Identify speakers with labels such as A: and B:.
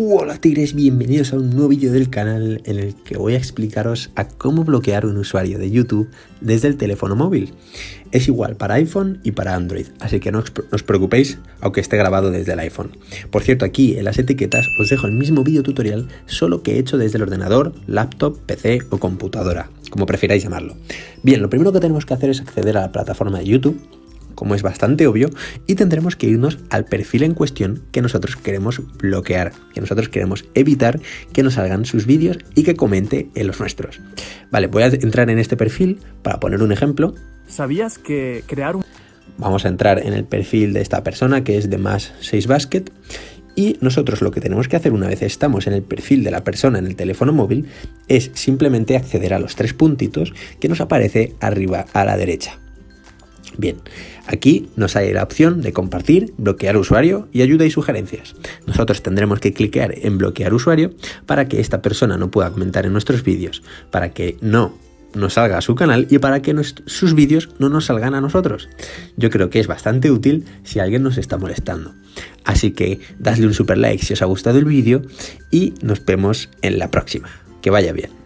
A: Hola tigres, bienvenidos a un nuevo vídeo del canal en el que voy a explicaros a cómo bloquear un usuario de YouTube desde el teléfono móvil. Es igual para iPhone y para Android, así que no os preocupéis aunque esté grabado desde el iPhone. Por cierto, aquí en las etiquetas os dejo el mismo vídeo tutorial, solo que he hecho desde el ordenador, laptop, PC o computadora, como prefiráis llamarlo. Bien, lo primero que tenemos que hacer es acceder a la plataforma de YouTube, como es bastante obvio, y tendremos que irnos al perfil en cuestión que nosotros queremos bloquear, que nosotros queremos evitar que nos salgan sus vídeos y que comente en los nuestros. Vale, voy a entrar en este perfil para poner un ejemplo.
B: ¿Sabías que crear un...
A: Vamos a entrar en el perfil de esta persona, que es de Más6Basket, y nosotros lo que tenemos que hacer una vez estamos en el perfil de la persona en el teléfono móvil es simplemente acceder a los tres puntitos que nos aparece arriba a la derecha. Bien, aquí nos sale la opción de compartir, bloquear usuario y ayuda y sugerencias. Nosotros tendremos que clicar en bloquear usuario para que esta persona no pueda comentar en nuestros vídeos, para que no nos salga a su canal y para que sus vídeos no nos salgan a nosotros. Yo creo que es bastante útil si alguien nos está molestando. Así que dadle un super like si os ha gustado el vídeo y nos vemos en la próxima. Que vaya bien.